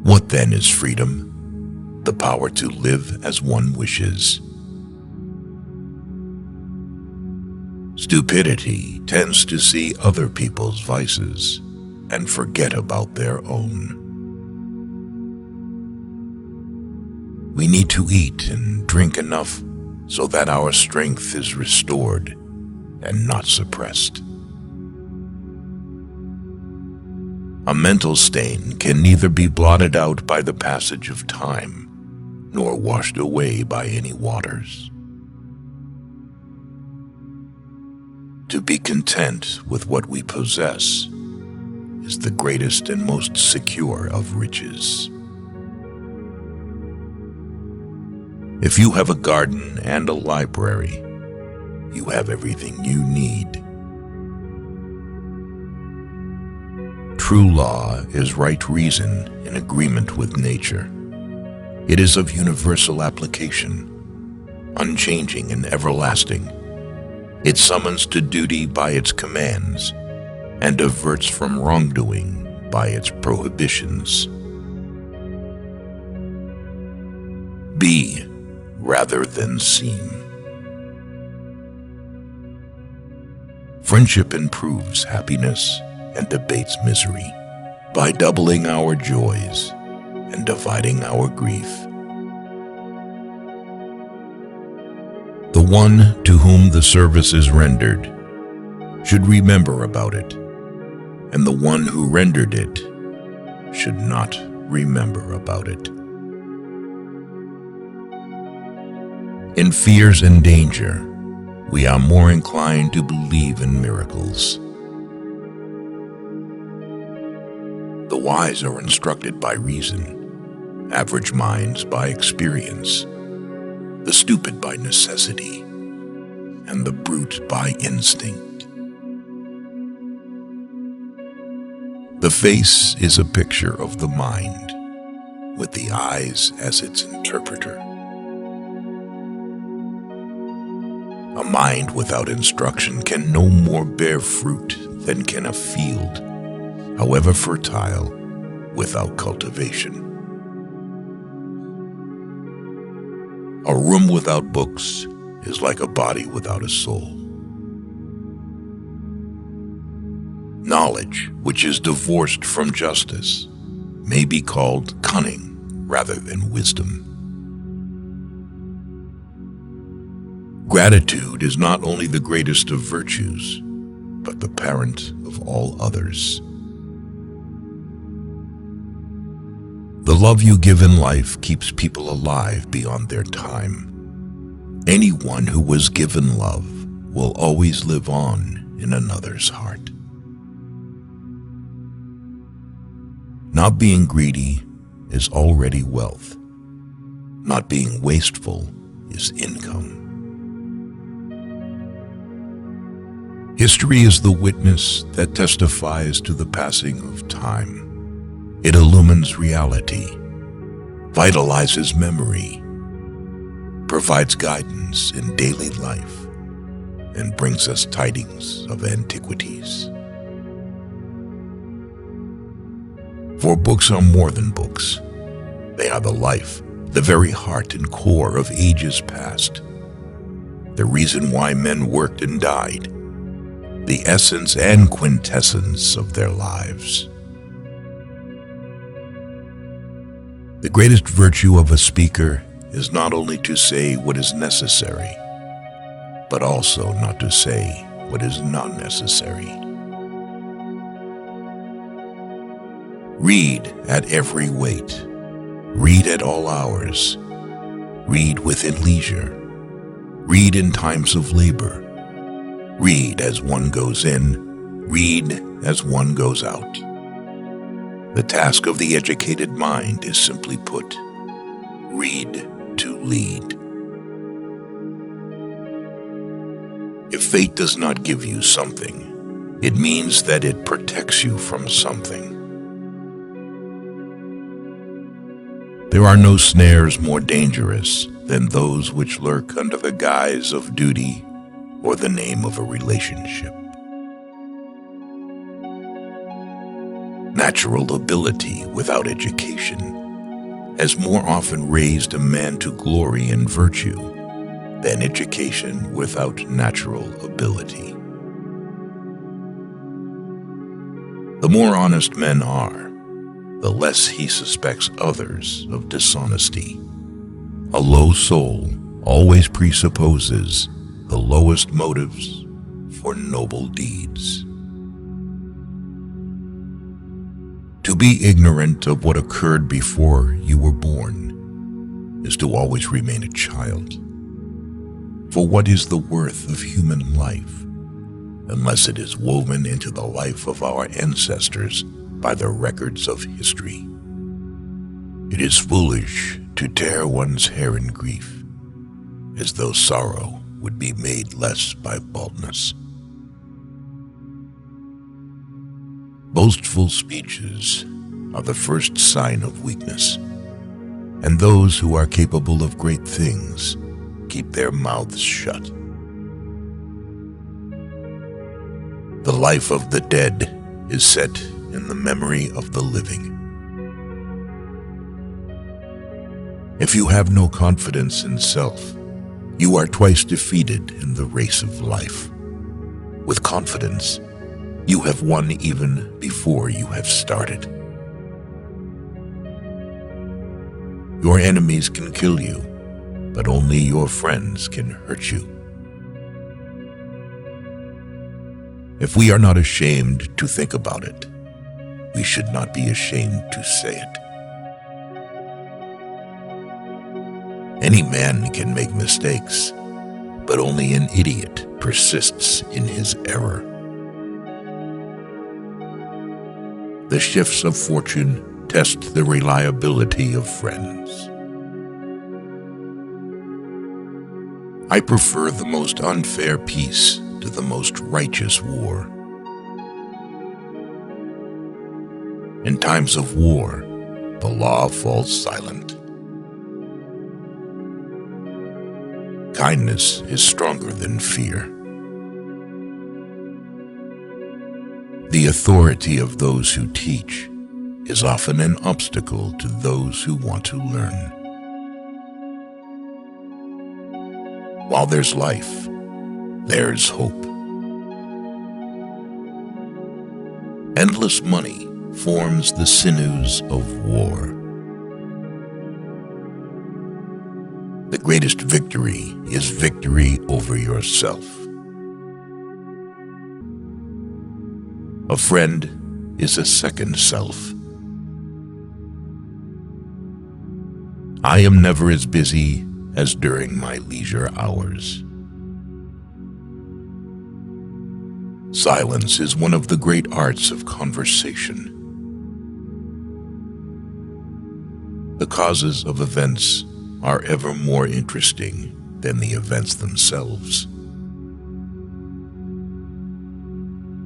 What then is freedom? The power to live as one wishes. Stupidity tends to see other people's vices and forget about their own. We need to eat and drink enough so that our strength is restored and not suppressed. A mental stain can neither be blotted out by the passage of time nor washed away by any waters. To be content with what we possess is the greatest and most secure of riches. If you have a garden and a library, you have everything you need. True law is right reason in agreement with nature. It is of universal application, unchanging and everlasting. It summons to duty by its commands and averts from wrongdoing by its prohibitions. Be rather than seem. Friendship improves happiness and abates misery by doubling our joys and dividing our grief. The one to whom the service is rendered should remember about it, and the one who rendered it should not remember about it. In fears and danger, we are more inclined to believe in miracles. The wise are instructed by reason, average minds by experience, the stupid by necessity, and the brute by instinct. The face is a picture of the mind, with the eyes as its interpreter. A mind without instruction can no more bear fruit than can a field, however fertile, without cultivation. A room without books is like a body without a soul. Knowledge, which is divorced from justice, may be called cunning rather than wisdom. Gratitude is not only the greatest of virtues, but the parent of all others. The love you give in life keeps people alive beyond their time. Anyone who was given love will always live on in another's heart. Not being greedy is already wealth. Not being wasteful is income. History is the witness that testifies to the passing of time. It illumines reality, vitalizes memory, provides guidance in daily life, and brings us tidings of antiquities. For books are more than books. They are the life, the very heart and core of ages past. The reason why men worked and died, the essence and quintessence of their lives. The greatest virtue of a speaker is not only to say what is necessary, but also not to say what is not necessary. Read at every weight. Read at all hours. Read within leisure. Read in times of labor. Read as one goes in. Read as one goes out. The task of the educated mind is simply put, read to lead. If fate does not give you something, it means that it protects you from something. There are no snares more dangerous than those which lurk under the guise of duty or the name of a relationship. Natural ability without education has more often raised a man to glory and virtue than education without natural ability. The more honest men are, the less he suspects others of dishonesty. A low soul always presupposes the lowest motives for noble deeds. To be ignorant of what occurred before you were born is to always remain a child. For what is the worth of human life unless it is woven into the life of our ancestors by the records of history? It is foolish to tear one's hair in grief, as though sorrow would be made less by baldness. Boastful speeches are the first sign of weakness, and those who are capable of great things keep their mouths shut. The life of the dead is set in the memory of the living. If you have no confidence in self, you are twice defeated in the race of life. With confidence, you have won even before you have started. Your enemies can kill you, but only your friends can hurt you. If we are not ashamed to think about it, we should not be ashamed to say it. Any man can make mistakes, but only an idiot persists in his error. The shifts of fortune test the reliability of friends. I prefer the most unfair peace to the most righteous war. In times of war, the law falls silent. Kindness is stronger than fear. The authority of those who teach is often an obstacle to those who want to learn. While there's life, there's hope. Endless money forms the sinews of war. The greatest victory is victory over yourself. A friend is a second self. I am never as busy as during my leisure hours. Silence is one of the great arts of conversation. The causes of events are ever more interesting than the events themselves.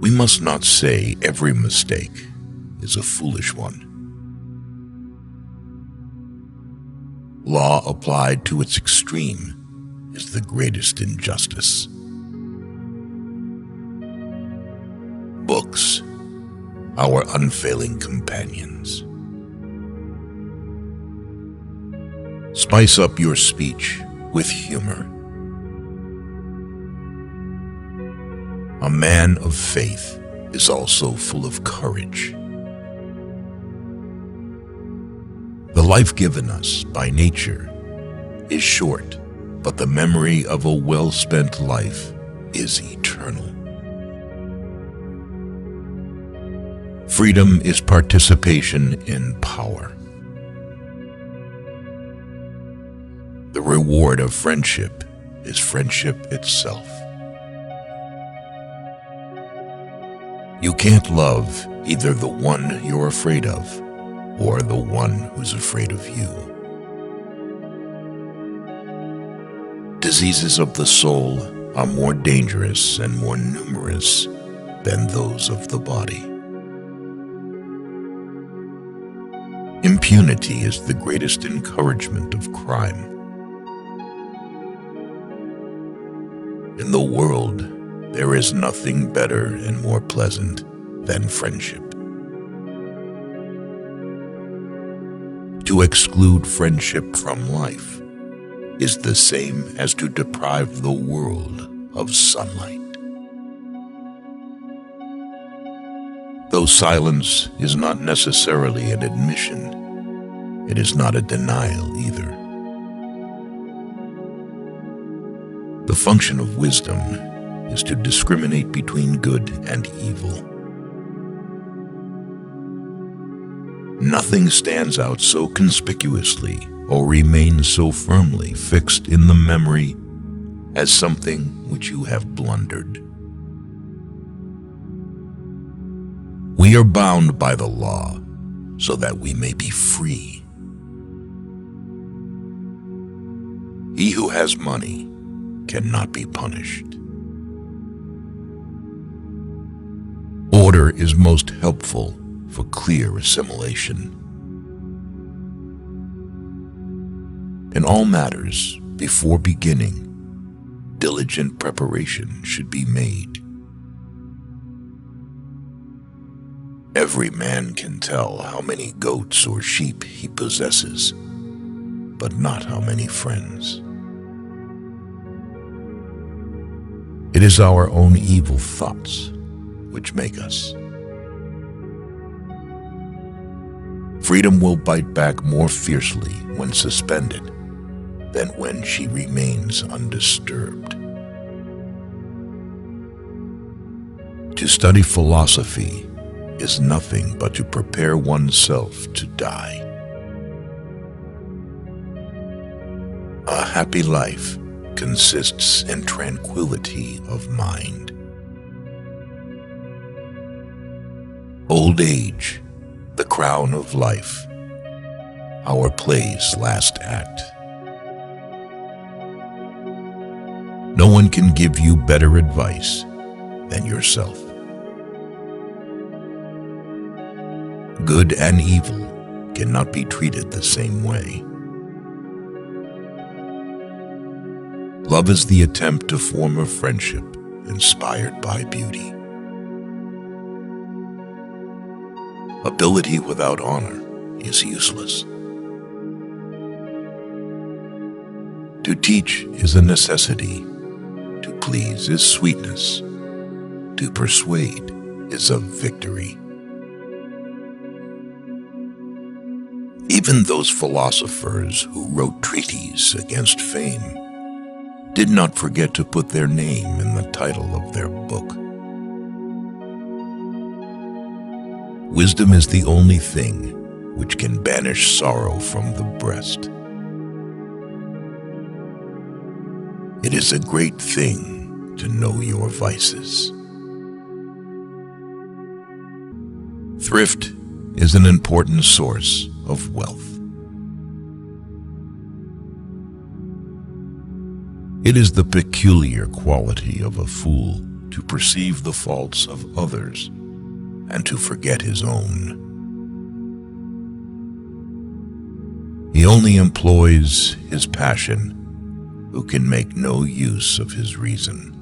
We must not say every mistake is a foolish one. Law applied to its extreme is the greatest injustice. Books, our unfailing companions. Spice up your speech with humor. A man of faith is also full of courage. The life given us by nature is short, but the memory of a well-spent life is eternal. Freedom is participation in power. The reward of friendship is friendship itself. You can't love either the one you're afraid of or the one who's afraid of you. Diseases of the soul are more dangerous and more numerous than those of the body. Impunity is the greatest encouragement of crime. In the world, there is nothing better and more pleasant than friendship. To exclude friendship from life is the same as to deprive the world of sunlight. Though silence is not necessarily an admission, it is not a denial either. The function of wisdom is to discriminate between good and evil. Nothing stands out so conspicuously or remains so firmly fixed in the memory as something which you have blundered. We are bound by the law so that we may be free. He who has money cannot be punished. Order is most helpful for clear assimilation. In all matters, before beginning, diligent preparation should be made. Every man can tell how many goats or sheep he possesses, but not how many friends. It is our own evil thoughts which make us. Freedom will bite back more fiercely when suspended than when she remains undisturbed. To study philosophy is nothing but to prepare oneself to die. A happy life consists in tranquility of mind. Old age, the crown of life, our play's last act. No one can give you better advice than yourself. Good and evil cannot be treated the same way. Love is the attempt to form a friendship inspired by beauty. Ability without honor is useless. To teach is a necessity. To please is sweetness. To persuade is a victory. Even those philosophers who wrote treatises against fame did not forget to put their name in the title of their book. Wisdom is the only thing which can banish sorrow from the breast. It is a great thing to know your vices. Thrift is an important source of wealth. It is the peculiar quality of a fool to perceive the faults of others and to forget his own. He only employs his passion who can make no use of his reason.